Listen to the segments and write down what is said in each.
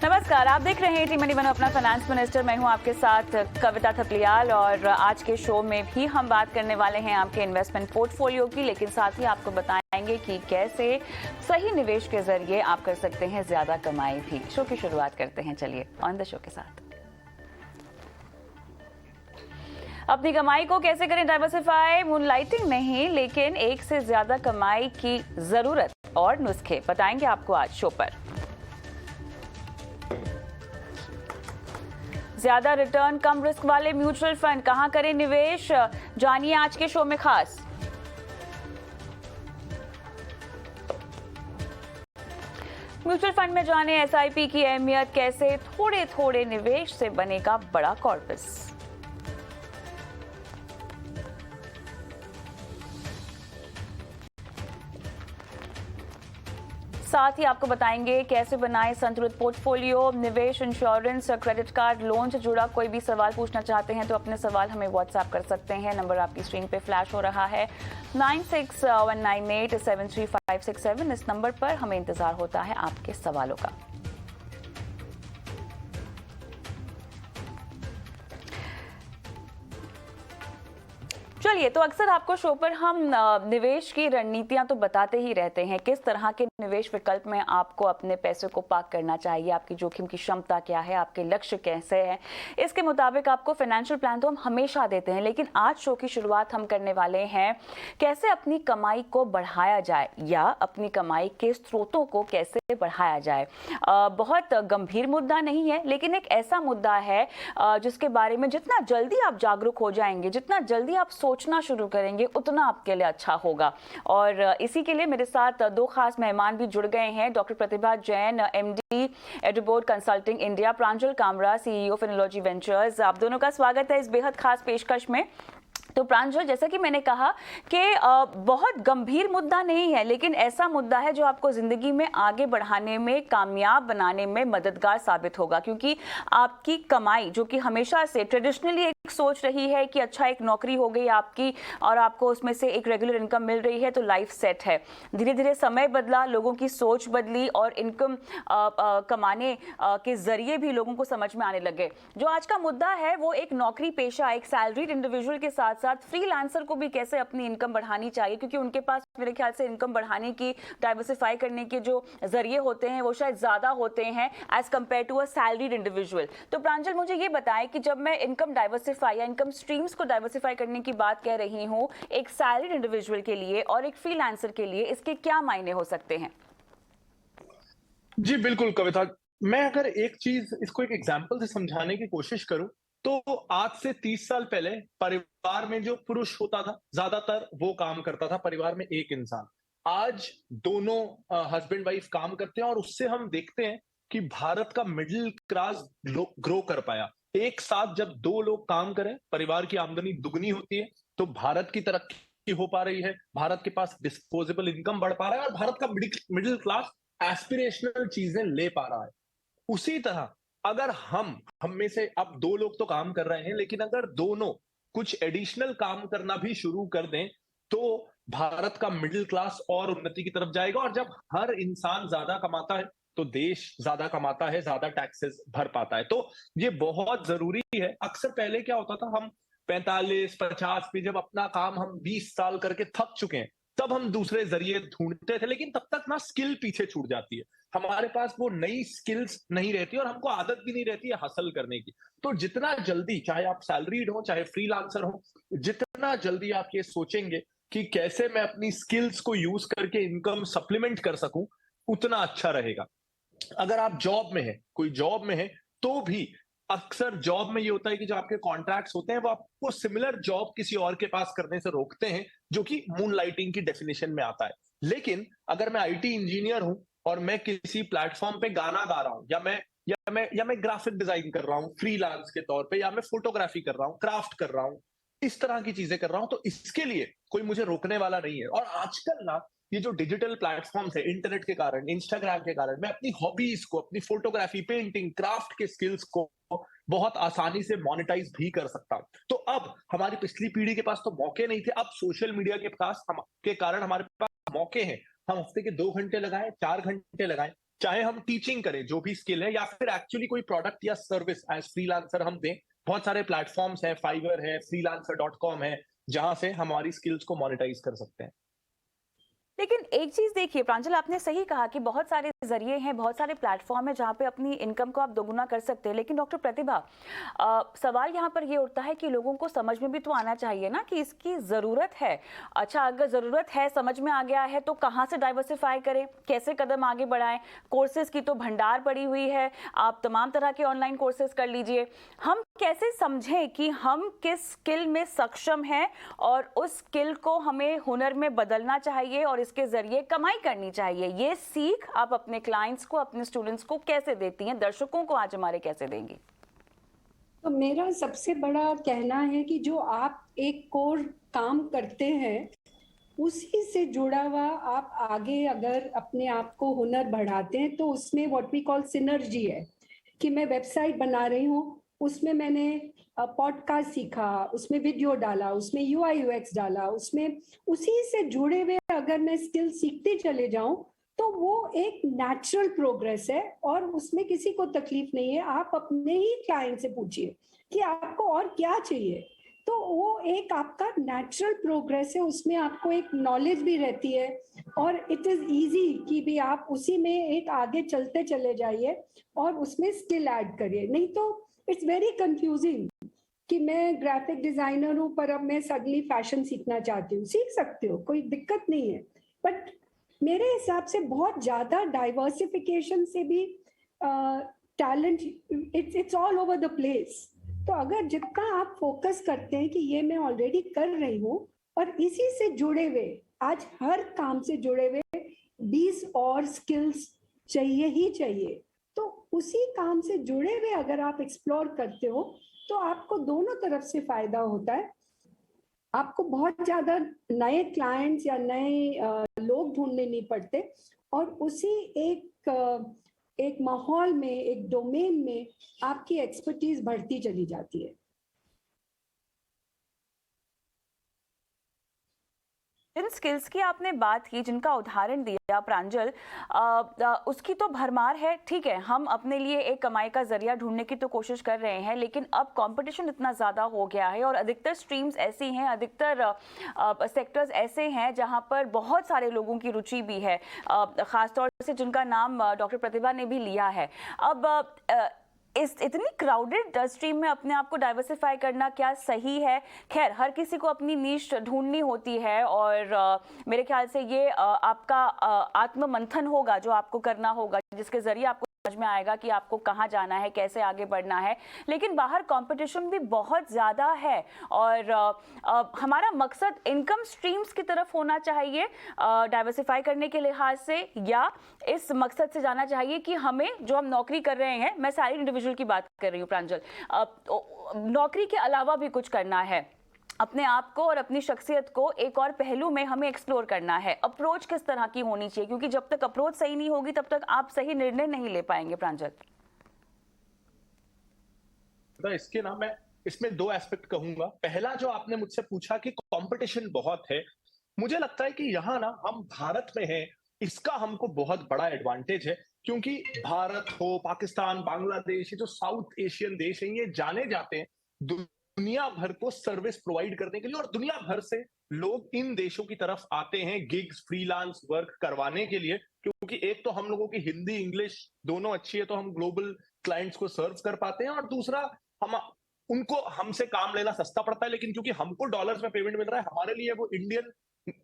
नमस्कार, आप देख रहे हैं टी मनी बनो अपना फाइनेंस मिनिस्टर। मैं हूं आपके साथ कविता थपलियाल और आज के शो में भी हम बात करने वाले हैं आपके इन्वेस्टमेंट पोर्टफोलियो की, लेकिन साथ ही आपको बताएंगे कि कैसे सही निवेश के जरिए आप कर सकते हैं ज्यादा कमाई भी। शो की शुरुआत करते हैं, चलिए ऑन द शो के साथ। अपनी कमाई को कैसे करें डाइवर्सिफाई, मूनलाइटिंग नहीं लेकिन एक से ज्यादा कमाई की जरूरत और नुस्खे बताएंगे आपको आज शो पर। ज्यादा रिटर्न कम रिस्क वाले म्यूचुअल फंड कहां करें निवेश, जानिए आज के शो में खास। म्यूचुअल फंड में जाने एसआईपी की अहमियत, कैसे थोड़े थोड़े निवेश से बनेगा बड़ा कॉर्पस। साथ ही आपको बताएंगे कैसे बनाएं संतुलित पोर्टफोलियो। निवेश, इंश्योरेंस, क्रेडिट कार्ड, लोन से जुड़ा कोई भी सवाल पूछना चाहते हैं तो अपने सवाल हमें व्हाट्सएप कर सकते हैं। नंबर आपकी स्क्रीन पे फ्लैश हो रहा है 9619873567। इस नंबर पर हमें इंतजार होता है आपके सवालों का। चलिए, तो अक्सर आपको शो पर हम निवेश की रणनीतियां तो बताते ही रहते हैं, किस तरह के निवेश विकल्प में आपको अपने पैसे को पार्क करना चाहिए, आपकी जोखिम की क्षमता क्या है, आपके लक्ष्य कैसे हैं, इसके मुताबिक आपको फाइनेंशियल प्लान तो हम हमेशा देते हैं। लेकिन आज शो की शुरुआत हम करने वाले हैं कैसे अपनी कमाई को बढ़ाया जाए या अपनी कमाई के स्रोतों को कैसे बढ़ाया जाए। बहुत गंभीर मुद्दा नहीं है, लेकिन एक ऐसा मुद्दा है जिसके बारे में जितना जल्दी आप जागरूक हो जाएंगे, जितना जल्दी आप सोचना शुरू करेंगे, उतना आपके लिए अच्छा होगा। और इसी के लिए मेरे साथ दो खास मेहमान भी जुड़ गए हैं। डॉक्टर प्रतिभा जैन, एमडी, एडुबोर्ड कंसल्टिंग इंडिया, प्रांजल कामरा, सीईओ फिनोलॉजी वेंचर्स। आप दोनों का स्वागत है इस बेहद खास पेशकश में। तो प्रांजल, जैसा कि मैंने कहा कि बहुत गंभीर मुद्दा नहीं है, लेकिन ऐसा मुद्दा है जो आपको जिंदगी में आगे बढ़ाने में, कामयाब बनाने में मददगार साबित होगा। क्योंकि आपकी कमाई, जो कि हमेशा से ट्रेडिशनली एक सोच रही है कि अच्छा एक नौकरी हो गई आपकी और आपको उसमें से एक रेगुलर इनकम मिल रही है तो लाइफ सेट है। धीरे धीरे समय बदला, लोगों की सोच बदली और इनकम कमाने के जरिए भी लोगों को समझ में आने लगे। जो आज का मुद्दा है वो एक नौकरी पेशा, एक सैलरीड इंडिविजुअल के साथ साथ फ्रीलांसर को भी कैसे अपनी इनकम बढ़ानी चाहिए, क्योंकि उनके पास मेरे ख्याल से इनकम बढ़ाने की, डाइवर्सिफाई करने के जो जरिए होते हैं वो शायद ज्यादा होते हैं as compare to a salaried individual. तो प्रांजल, मुझे ये बताएं कि जब मैं इनकम डाइवर्सिफाई या इनकम स्ट्रीम्स को डाइवर्सिफाई करने की बात कह रही हूं एक सैलरीड इंडिविजुअल के लिए और एक फ्रीलांसर के लिए, इसके क्या मायने हो सकते हैं? जी बिल्कुल कविता, मैं अगर एक चीज इसको एक एग्जांपल से समझाने की कोशिश करूं तो आज से 30 साल पहले परिवार में जो पुरुष होता था ज्यादातर वो काम करता था, परिवार में एक इंसान। आज दोनों हस्बैंड वाइफ काम करते हैं और उससे हम देखते हैं कि भारत का मिडिल क्लास ग्रो कर पाया। एक साथ जब दो लोग काम करें, परिवार की आमदनी दुगनी होती है, तो भारत की तरक्की हो पा रही है, भारत के पास डिस्पोजेबल इनकम बढ़ पा रहा है और भारत का मिडिल क्लास एस्पिरेशनल चीजें ले पा रहा है। उसी तरह अगर हम में से अब दो लोग तो काम कर रहे हैं, लेकिन अगर दोनों कुछ एडिशनल काम करना भी शुरू कर दें तो भारत का मिडिल क्लास और उन्नति की तरफ जाएगा। और जब हर इंसान ज्यादा कमाता है तो देश ज्यादा कमाता है, ज्यादा टैक्सेस भर पाता है। तो ये बहुत जरूरी है। अक्सर पहले क्या होता था, हम 45-50 पे जब अपना काम हम 20 साल करके थक चुके हैं तब हम दूसरे जरिए ढूंढते थे, लेकिन तब तक ना स्किल पीछे छूट जाती है, हमारे पास वो नई स्किल्स नहीं रहती और हमको आदत भी नहीं रहती है हसल करने की। तो जितना जल्दी, चाहे आप सैलरीड हो चाहे फ्रीलांसर हो, जितना जल्दी आप ये सोचेंगे कि कैसे मैं अपनी स्किल्स को यूज करके इनकम सप्लीमेंट कर सकूं, उतना अच्छा रहेगा। अगर आप जॉब में है, कोई जॉब में है, तो भी अक्सर जॉब में ये होता है कि जो आपके कॉन्ट्रैक्ट्स होते हैं वो आपको सिमिलर जॉब किसी और के पास करने से रोकते हैं, जो कि मूनलाइटिंग की डेफिनेशन में आता है। लेकिन अगर मैं आईटी इंजीनियर हूं और मैं किसी प्लेटफॉर्म पे गाना गा रहा हूं, या मैं ग्राफिक डिजाइन कर रहा हूं फ्रीलांस के तौर पे, या मैं फोटोग्राफी कर रहा हूं, क्राफ्ट कर रहा हूं, इस तरह की चीजें कर रहा हूं, तो इसके लिए कोई मुझे रोकने वाला नहीं है। और आजकल ना ये जो डिजिटल प्लेटफॉर्म्स है, इंटरनेट के कारण, इंस्टाग्राम के कारण, मैं अपनी हॉबीज को, अपनी फोटोग्राफी, पेंटिंग, क्राफ्ट के स्किल्स को बहुत आसानी से मोनेटाइज भी कर सकता हूं। तो अब हमारी पिछली पीढ़ी के पास तो मौके नहीं थे, अब सोशल मीडिया के पास के कारण हमारे पास मौके हैं। हम हफ्ते के 2 घंटे लगाएं, 4 घंटे लगाएं, चाहे हम टीचिंग करें, जो भी स्किल है, या फिर एक्चुअली कोई प्रोडक्ट या सर्विस एज फ्रीलांसर हम दें। बहुत सारे प्लेटफॉर्म्स हैं, फाइवर है, freelancer.com है, जहां से हमारी स्किल्स को मोनेटाइज कर सकते हैं। लेकिन एक चीज देखिए प्रांजल, आपने सही कहा कि बहुत सारे जरिए हैं, बहुत सारे प्लेटफॉर्म है जहां पे अपनी इनकम को आप दोगुना कर सकते हैं। लेकिन डॉक्टर प्रतिभा, सवाल यहाँ पर ये उठता है कि लोगों को समझ में भी तो आना चाहिए ना कि इसकी जरूरत है। अच्छा, अगर जरूरत है, समझ में आ गया है, तो कहाँ से डाइवर्सिफाई करें, कैसे कदम आगे बढ़ाएं? कोर्सेज की तो भंडार पड़ी हुई है, आप तमाम तरह के ऑनलाइन कोर्सेज कर लीजिए। हम कैसे समझें कि हम किस स्किल में सक्षम हैं और उस स्किल को हमें हुनर में बदलना चाहिए और इसके जरिए कमाई करनी चाहिए? ये सीख आप अपने क्लाइंट्स को, अपने स्टूडेंट्स को कैसे देती हैं, दर्शकों को आज हमारे कैसे देंगी? तो मेरा सबसे बड़ा कहना है कि जो आप एक कोर काम करते हैं उसी से जुड़ा हुआ आप आगे अगर अपने आप को हुनर बढ़ाते हैं तो उसमें व्हाट वी कॉल सिनर्जी है कि मैं वेबसाइट बना रही हूँ, उसमें मैंने पॉडकास्ट सीखा, उसमें वीडियो डाला, उसमें यूआई यूएक्स डाला, उसमें उसी से जुड़े हुए अगर मैं स्किल सीखते चले जाऊं तो वो एक नेचुरल प्रोग्रेस है और उसमें किसी को तकलीफ नहीं है। आप अपने ही क्लाइंट से पूछिए कि आपको और क्या चाहिए, तो वो एक आपका नेचुरल प्रोग्रेस है, उसमें आपको एक नॉलेज भी रहती है और इट इज इजी कि भी आप उसी में एक आगे चलते चले जाइए और उसमें स्किल ऐड करिए। नहीं तो इट्स वेरी कंफ्यूजिंग कि मैं ग्राफिक डिजाइनर हूँ पर अब मैं सडनली फैशन सीखना चाहती हूँ। सीख सकते हो, कोई दिक्कत नहीं है, बट मेरे हिसाब से बहुत ज्यादा डाइवर्सिफिकेशन से भी talent it's all over the place. तो अगर जितना आप फोकस करते हैं कि ये मैं ऑलरेडी कर रही हूँ और इसी से जुड़े हुए, आज हर काम से जुड़े हुए 20 और स्किल्स चाहिए ही चाहिए, तो उसी काम से जुड़े हुए अगर आप एक्सप्लोर करते हो तो आपको दोनों तरफ से फायदा होता है। आपको बहुत ज्यादा नए क्लाइंट्स या नए लोग ढूंढने नहीं पड़ते और उसी एक माहौल में, एक डोमेन में आपकी एक्सपर्टीज बढ़ती चली जाती है। जिन स्किल्स की आपने बात की, जिनका उदाहरण दिया प्रांजल, उसकी तो भरमार है। ठीक है, हम अपने लिए एक कमाई का जरिया ढूंढने की तो कोशिश कर रहे हैं, लेकिन अब कंपटीशन इतना ज़्यादा हो गया है और अधिकतर स्ट्रीम्स ऐसी हैं, अधिकतर सेक्टर्स ऐसे हैं जहां पर बहुत सारे लोगों की रुचि भी है, ख़ासतौर से जिनका नाम डॉक्टर प्रतिभा ने भी लिया है। अब इस इतनी क्राउडेड स्ट्रीम में अपने आप को डाइवर्सिफाई करना क्या सही है? खैर, हर किसी को अपनी नीश ढूंढनी होती है और मेरे ख्याल से ये आपका आत्म मंथन होगा जो आपको करना होगा, जिसके जरिए आपको समझ में आएगा कि आपको कहाँ जाना है, कैसे आगे बढ़ना है। लेकिन बाहर कंपटीशन भी बहुत ज़्यादा है और हमारा मकसद इनकम स्ट्रीम्स की तरफ होना चाहिए डाइवर्सिफाई करने के लिहाज से, या इस मकसद से जाना चाहिए कि हमें जो हम नौकरी कर रहे हैं, मैं सारी इंडिविजुअल की बात कर रही हूँ प्रांजल, नौकरी के अलावा भी कुछ करना है, अपने आप को और अपनी शख्सियत को एक और पहलू में हमें एक्सप्लोर करना है। अप्रोच किस तरह की होनी चाहिए? क्योंकि जब तक अप्रोच सही नहीं होगी तब तक आप सही निर्णय नहीं ले पाएंगे प्रांजल। इसके ना मैं इसमें दो एस्पेक्ट कहूंगा। पहला, जो आपने मुझसे पूछा कि कंपटीशन बहुत है, मुझे लगता है कि यहाँ ना हम भारत में हैं, इसका हमको बहुत बड़ा एडवांटेज है, क्योंकि भारत हो, पाकिस्तान, बांग्लादेश, ये जो साउथ एशियन देश हैं, ये जाने जाते हैं दुनिया भर को सर्विस प्रोवाइड करने के लिए, और दुनिया भर से लोग इन देशों की तरफ आते हैं गिग्स, फ्रीलांस वर्क करवाने के लिए, क्योंकि एक तो हम लोगों की हिंदी इंग्लिश दोनों अच्छी है, तो हम ग्लोबल क्लाइंट्स को सर्व कर पाते हैं, और दूसरा हम उनको हमसे काम लेना सस्ता पड़ता है, लेकिन क्योंकि हमको डॉलर्स में पेमेंट मिल रहा है, हमारे लिए वो इंडियन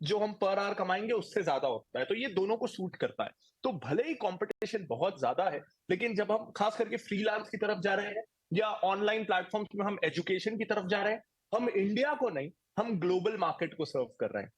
जो हम पर आवर कमाएंगे उससे ज्यादा होता है, तो ये दोनों को सूट करता है। तो भले ही कंपटीशन बहुत ज्यादा है, लेकिन जब हम खास करके फ्रीलांस की तरफ जा रहे हैं या ऑनलाइन प्लेटफॉर्म्स में हम एजुकेशन की तरफ जा रहे हैं, हम इंडिया को नहीं, हम ग्लोबल मार्केट को सर्व कर रहे हैं,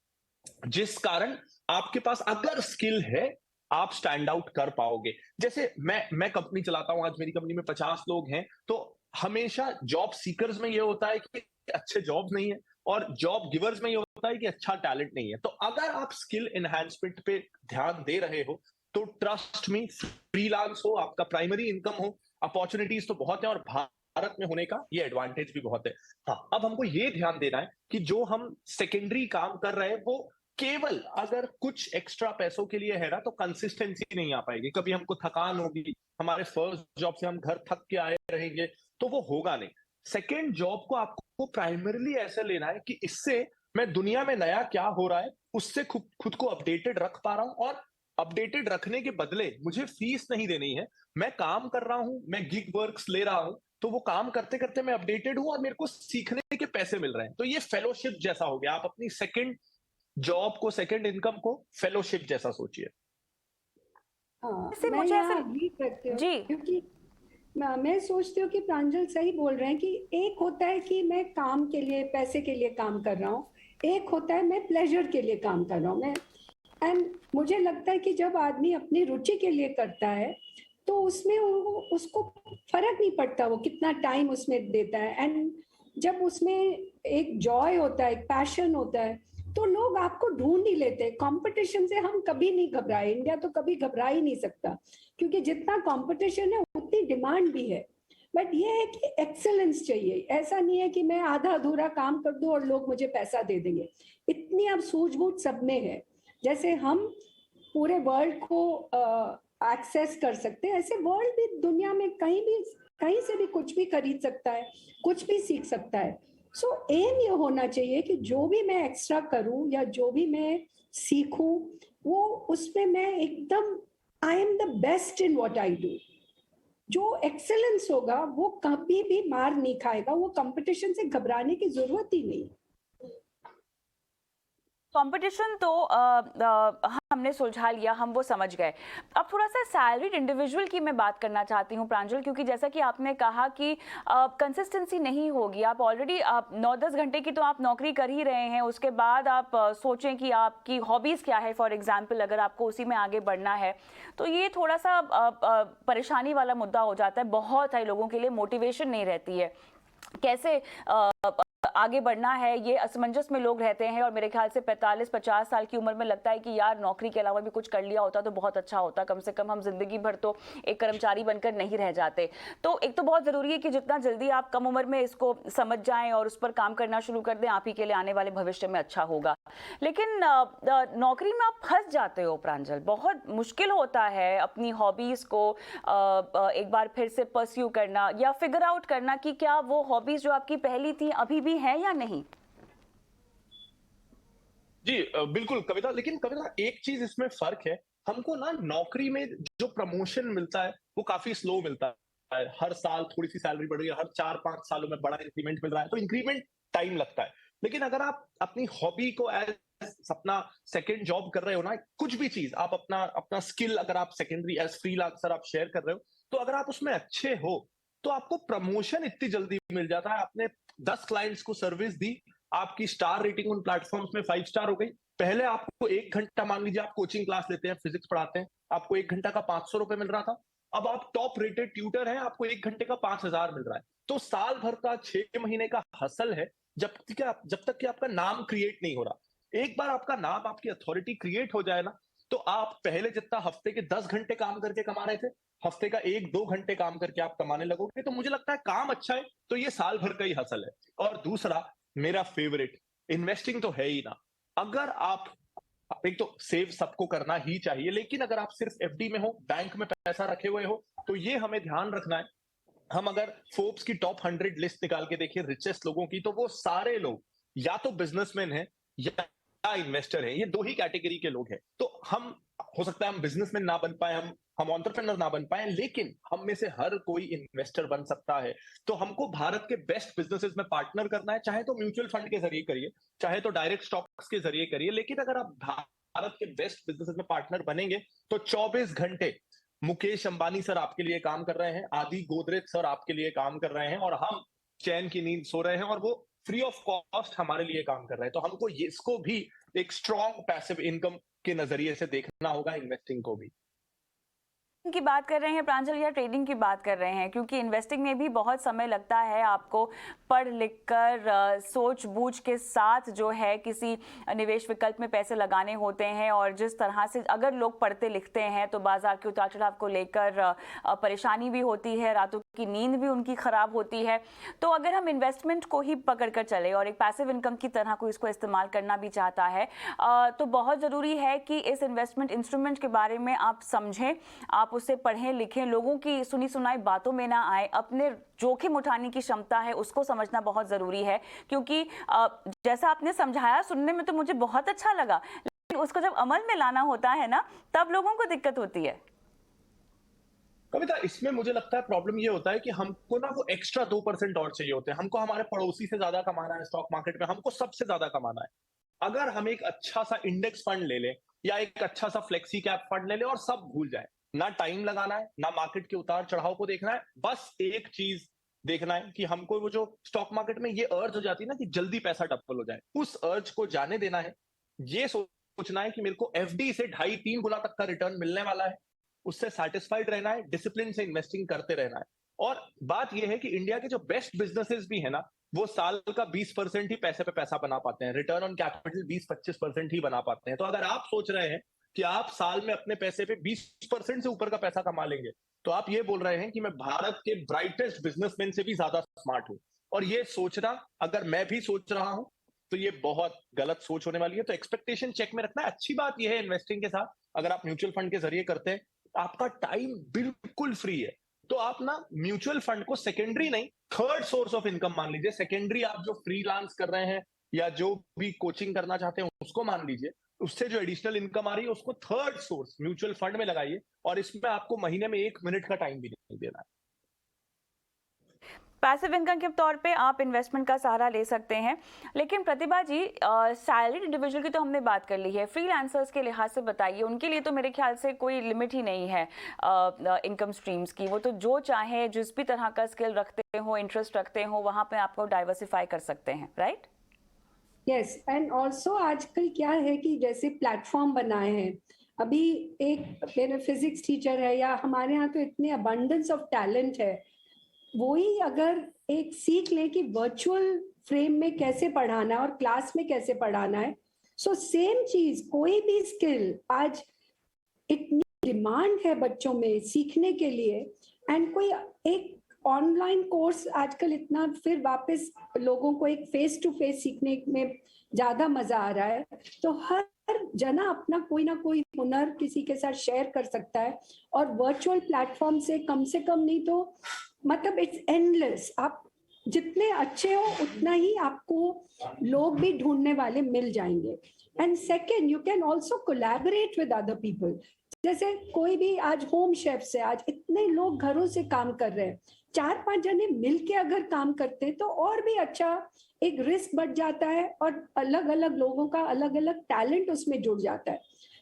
जिस कारण आपके पास अगर स्किल है आप स्टैंड आउट कर पाओगे। जैसे मैं कंपनी चलाता हूं, आज मेरी कंपनी में 50 लोग हैं, तो हमेशा जॉब सीकर्स में ये होता है कि अच्छे जॉब्स नहीं है, और जॉब गिवर्स में ये होता है कि अच्छा टैलेंट नहीं है। तो अगर आप स्किल एनहांसमेंट पे ध्यान दे रहे हो तो ट्रस्ट मी, फ्रीलांस हो, आपका प्राइमरी इनकम हो, अपॉर्चुनिटीज तो बहुत है, और भारत में होने का ये एडवांटेज भी बहुत है। हाँ, अब हमको ये ध्यान देना है कि जो हम सेकेंडरी काम कर रहे हैं वो केवल अगर कुछ एक्स्ट्रा पैसों के लिए है ना, तो कंसिस्टेंसी नहीं आ पाएगी। कभी हमको थकान होगी, हमारे फर्स्ट जॉब से हम घर थक के आए रहेंगे, तो वो होगा नहीं। सेकेंड जॉब को आपको प्राइमरीली ऐसे लेना है कि इससे मैं दुनिया में नया क्या हो रहा है उससे खुद खुद को अपडेटेड रख पा रहा हूं, और अपडेटेड रखने के बदले मुझे फीस नहीं देनी है। मैं काम कर रहा हूं, मैं गिग वर्क्स ले रहा हूं, तो वो काम करते करते मैं अपडेटेड हूं और मेरे को सीखने के पैसे मिल रहे हैं। तो ये फेलोशिप जैसा हो गया। आप अपनी सेकंड जॉब को, सेकंड इनकम को फेलोशिप जैसा सोचिए। हाँ, वैसे मैं मुझे यहाँ ऐसे अग्री करती हूँ, जी क्योंकि मैं सोचती हूँ कि प्रांजल सही बोल रहे हैं कि एक होता है कि मैं काम के लिए, पैसे के लिए काम कर रहा हूँ, एक होता है मैं प्लेजर के लिए काम कर रहा हूँ। मैं एंड मुझे लगता है कि जब आदमी अपनी रुचि के लिए करता है तो उसमें उसको फर्क नहीं पड़ता वो कितना टाइम उसमें देता है। एंड जब उसमें एक जॉय होता है, एक पैशन होता है, तो लोग आपको ढूंढ ही लेते हैं। कंपटीशन से हम कभी नहीं घबराए, इंडिया तो कभी घबरा ही नहीं सकता, क्योंकि जितना कंपटीशन है उतनी डिमांड भी है। बट ये है कि एक्सेलेंस चाहिए। ऐसा नहीं है कि मैं आधा अधूरा काम कर दूं और लोग मुझे पैसा दे देंगे। इतनी अब सूझबूझ सब में है। जैसे हम पूरे वर्ल्ड को एक्सेस कर सकते हैं, ऐसे वर्ल्ड भी दुनिया में कहीं से भी कुछ भी खरीद सकता है, कुछ भी सीख सकता है। सो एम ये होना चाहिए कि जो भी मैं एक्स्ट्रा करूं या जो भी मैं सीखूं, वो उसमें मैं एकदम I am the best in what I do. जो एक्सेलेंस होगा वो कभी भी मार नहीं खाएगा। वो कंपटीशन से घबराने की जरूरत ही नहीं। कंपटीशन तो हमने सुलझा लिया, हम वो समझ गए। अब थोड़ा सा सैलरीड इंडिविजुअल की मैं बात करना चाहती हूँ प्रांजल, क्योंकि जैसा कि आपने कहा कि कंसिस्टेंसी नहीं होगी। आप ऑलरेडी 9-10 घंटे की तो आप नौकरी कर ही रहे हैं, उसके बाद आप सोचें कि आपकी हॉबीज़ क्या है फॉर एग्जांपल, अगर आपको उसी में आगे बढ़ना है तो ये थोड़ा सा परेशानी वाला मुद्दा हो जाता है। बहुत सारे लोगों के लिए मोटिवेशन नहीं रहती है, कैसे आगे बढ़ना है, ये असमंजस में लोग रहते हैं। और मेरे ख्याल से 45-50 साल की उम्र में लगता है कि यार नौकरी के अलावा भी कुछ कर लिया होता तो बहुत अच्छा होता, कम से कम हम जिंदगी भर तो एक कर्मचारी बनकर नहीं रह जाते। तो एक तो बहुत ज़रूरी है कि जितना जल्दी आप कम उम्र में इसको समझ जाएं और उस पर काम करना शुरू कर दें, आप ही के लिए आने वाले भविष्य में अच्छा होगा। लेकिन नौकरी में आप फंस जाते हो प्रांजल, बहुत मुश्किल होता है अपनी हॉबीज़ को एक बार फिर से परस्यू करना या फिगर आउट करना कि क्या वो हॉबीज़ जो आपकी पहली थी अभी भी है या नहीं। जी बिल्कुल कविता, लेकिन कविता एक चीज इसमें फर्क है। हमको ना नौकरी में जो प्रमोशन मिलता है वो काफी स्लो मिलता है। हर साल थोड़ी सी सैलरी बढ़ रही है, हर 4-5 सालों में बड़ा इंक्रीमेंट मिल रहा है, तो इंक्रीमेंट टाइम लगता है। लेकिन अगर आप अपनी हॉबी को एज अपना सेकंड जॉब कर रहे हो ना, कुछ भी चीज आप अपना अपना स्किल अगर आप सेकेंडरी एज फ्रीलांसर आप शेयर कर रहे हो, तो अगर आप उसमें अच्छे हो तो आपको प्रमोशन इतनी जल्दी मिल जाता है। आपने 10 क्लाइंट्स को सर्विस दी, आपकी स्टार रेटिंग उन प्लेटफॉर्म्स में 5 स्टार हो गई। पहले आपको 1 घंटा, मान लीजिए आप कोचिंग क्लास लेते हैं, फिजिक्स पढ़ाते हैं, आपको 1 घंटा का 500 रुपए मिल रहा था। अब आप टॉप रेटेड ट्यूटर हैं, आपको 1 घंटे का 5,000 मिल रहा है। तो साल भर का 6 महीने का हसल है, जब तक कि आपका नाम क्रिएट नहीं हो रहा। एक बार आपका नाम, आपकी अथॉरिटी क्रिएट हो जाए ना, तो आप पहले जितना हफ्ते के 10 घंटे काम करके कमा रहे थे, हफ्ते का 1-2 घंटे काम करके आप कमाने लगोगे। तो मुझे लगता है काम अच्छा है तो ये साल भर का ही हसल है। और दूसरा, मेरा फेवरेट, इन्वेस्टिंग तो है ही ना। अगर आप, एक तो सेव सबको करना ही चाहिए, लेकिन अगर आप सिर्फ एफडी में हो, बैंक में पैसा रखे हुए हो, तो ये हमें ध्यान रखना है। हम अगर फोर्ब्स की टॉप 100 लिस्ट निकाल के देखिए रिचेस्ट लोगों की, तो वो सारे लोग या तो बिजनेसमैन हैं या इन्वेस्टर हैं। ये दो ही कैटेगरी के लोग हैं। तो हम, हो सकता है हम बिजनेसमैन ना बन पाए, हम एंटरप्रेन्योर ना बन पाए, लेकिन हम में से हर कोई इन्वेस्टर बन सकता है। तो हमको भारत के बेस्ट बिजनेसेस में पार्टनर करना है, चाहे तो म्यूचुअल फंड के जरिए करिए, चाहे तो डायरेक्ट स्टॉक्स के जरिए करिए। लेकिन अगर आप भारत के बेस्ट बिजनेसेस में पार्टनर बनेंगे तो 24 घंटे मुकेश अंबानी सर आपके लिए काम कर रहे हैं, आदि गोदरेज सर आपके लिए काम कर रहे हैं, और हम चैन की नींद सो रहे हैं, और वो फ्री ऑफ कॉस्ट हमारे लिए काम कर रहे हैं। तो हमको इसको भी एक स्ट्रॉन्ग पैसिव इनकम के नजरिए से देखना होगा, इन्वेस्टिंग को भी। की बात कर रहे हैं प्रांजल या ट्रेडिंग की बात कर रहे हैं, क्योंकि इन्वेस्टिंग में भी बहुत समय लगता है। आपको पढ़ लिख कर सोच बूझ के साथ जो है किसी निवेश विकल्प में पैसे लगाने होते हैं। और जिस तरह से अगर लोग पढ़ते लिखते हैं तो बाजार के उतार चढ़ाव को लेकर परेशानी भी होती है, रातों की नींद भी उनकी खराब होती है। तो अगर हम इन्वेस्टमेंट को ही पकड़कर चले और एक पैसिव इनकम की तरह कोई इसको इस्तेमाल करना भी चाहता है, तो बहुत ज़रूरी है कि इस इन्वेस्टमेंट इंस्ट्रूमेंट के बारे में आप समझें, आप उसे पढ़ें लिखें, लोगों की सुनी सुनाई बातों में ना आए, अपने जोखिम उठाने की क्षमता है उसको समझना बहुत ज़रूरी है। क्योंकि जैसा आपने समझाया, सुनने में तो मुझे बहुत अच्छा लगा, लेकिन उसको जब अमल में लाना होता है ना, तब लोगों को दिक्कत होती है। कविता, इसमें मुझे लगता है प्रॉब्लम ये होता है कि हमको ना वो एक्स्ट्रा 2% और चाहिए होते हैं। हमको हमारे पड़ोसी से ज्यादा कमाना है स्टॉक मार्केट में, हमको सबसे ज्यादा कमाना है। अगर हम एक अच्छा सा इंडेक्स फंड ले लें या एक अच्छा सा फ्लेक्सी कैप फंड ले लें और सब भूल जाए, ना टाइम लगाना है, ना मार्केट के उतार चढ़ाव को देखना है, बस एक चीज देखना है कि हमको वो जो स्टॉक मार्केट में ये अर्ज हो जाती है ना कि जल्दी पैसा डबल हो जाए, उस अर्ज को जाने देना है। ये सोचना है कि मेरे को एफडी से 2.5-3 गुना तक का रिटर्न मिलने वाला है, उससे सेटिस्फाइड रहना है, डिसिप्लिन से इन्वेस्टिंग करते रहना है। और बात यह है कि इंडिया के जो बेस्ट बिजनेसेस भी है ना, वो साल का 20% ही पैसे पे पैसा बना पाते हैं, रिटर्न ऑन कैपिटल 20-25% ही बना पाते हैं। तो अगर आप सोच रहे हैं कि आप साल में अपने पैसे पे 20% से ऊपर का पैसा कमा लेंगे, तो आप ये बोल रहे हैं कि मैं भारत के ब्राइटेस्ट बिजनेसमैन से भी ज्यादा स्मार्ट हूं। और ये सोचना अगर मैं भी सोच रहा हूं तो ये बहुत गलत सोच होने वाली है। तो एक्सपेक्टेशन चेक में रखना है। अच्छी बात यह है इन्वेस्टिंग के साथ, अगर आप म्यूचुअल फंड के जरिए करते हैं, आपका टाइम बिल्कुल फ्री है, तो आप ना म्यूचुअल फंड को सेकेंडरी नहीं, थर्ड सोर्स ऑफ इनकम मान लीजिए। सेकेंडरी आप जो फ्रीलांस कर रहे हैं या जो भी कोचिंग करना चाहते हैं उसको मान लीजिए, उससे जो एडिशनल इनकम आ रही है उसको थर्ड सोर्स म्यूचुअल फंड में लगाइए, और इसमें आपको महीने में 1 मिनट का टाइम भी नहीं देना है। पैसिव इनकम के तौर पे आप इन्वेस्टमेंट का सहारा ले सकते हैं। लेकिन प्रतिभा जी, सैलरीड इंडिविजुअल की तो हमने बात कर ली है, फ्रीलांसर्स के लिहाज से बताइए, उनके लिए तो मेरे ख्याल से कोई लिमिट ही नहीं है इनकम स्ट्रीम्स की। वो तो जो चाहे, जिस भी तरह का स्किल रखते हो, इंटरेस्ट रखते हो, वहाँ पे आपको डाइवर्सिफाई कर सकते हैं, राइट? यस, एंड ऑल्सो आजकल क्या है कि जैसे प्लेटफॉर्म बनाए हैं, अभी एक मेरे फिजिक्स टीचर है, या हमारे यहाँ तो इतने अबंडेंस ऑफ टैलेंट है, वही अगर एक सीख ले कि वर्चुअल फ्रेम में कैसे पढ़ाना है और क्लास में कैसे पढ़ाना है, सो सेम चीज, कोई भी स्किल आज इतनी डिमांड है बच्चों में सीखने के लिए, एंड कोई एक ऑनलाइन कोर्स आजकल इतना, फिर वापस लोगों को एक फेस टू फेस सीखने में ज्यादा मजा आ रहा है। तो हर जना अपना कोई ना कोई हुनर किसी के साथ शेयर कर सकता है, और वर्चुअल प्लेटफॉर्म से कम नहीं तो मतलब इट्स एंडलेस। आप जितने अच्छे हो उतना ही आपको लोग भी ढूंढने वाले मिल जाएंगे। And second, you can also collaborate with other people. जैसे कोई भी आज होम शेफ से, आज इतने लोग घरों से काम कर रहे हैं, 4-5 जने मिलके अगर काम करते हैं तो और भी अच्छा एक रिस्क बढ़ जाता है, और अलग अलग लोगों का अलग अलग टैलेंट उसमें जुड़ जाता है।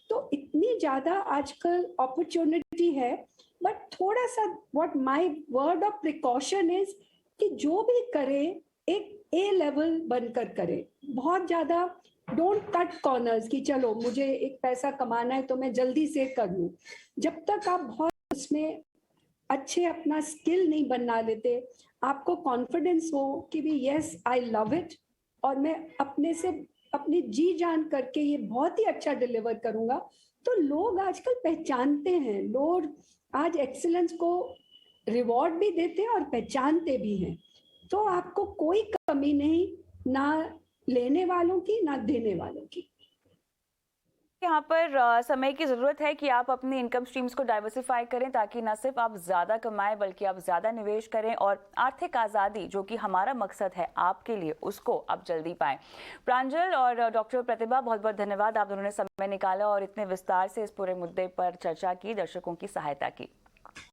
तो इतनी ज्यादा आजकल अपॉर्चुनिटी है, बट थोड़ा सा what my word of precaution is कि जो भी करे एक ए लेवल बनकर करे। बहुत ज्यादा डोंट कट कॉर्नर्स कि चलो मुझे एक पैसा कमाना है तो मैं जल्दी से कर लूं। जब तक आप बहुत उसमें अच्छे अपना स्किल नहीं बना लेते, आपको कॉन्फिडेंस हो कि भी यस आई लव इट, और मैं अपने से अपनी जी जान करके ये बहुत ही अच्छा डिलीवर करूंगा, तो लोग आजकल पहचानते हैं। लोग आज एक्सीलेंस को रिवॉर्ड भी देते हैं और पहचानते भी हैं। तो आपको कोई कमी नहीं, ना लेने वालों की ना देने वालों की। यहाँ पर समय की ज़रूरत है कि आप अपनी इनकम स्ट्रीम्स को डाइवर्सिफाई करें, ताकि न सिर्फ आप ज़्यादा कमाएं बल्कि आप ज़्यादा निवेश करें, और आर्थिक आज़ादी जो कि हमारा मकसद है आपके लिए, उसको आप जल्दी पाएं। प्रांजल और डॉक्टर प्रतिभा, बहुत बहुत धन्यवाद, आप दोनों ने समय निकाला और इतने विस्तार से इस पूरे मुद्दे पर चर्चा की, दर्शकों की सहायता की।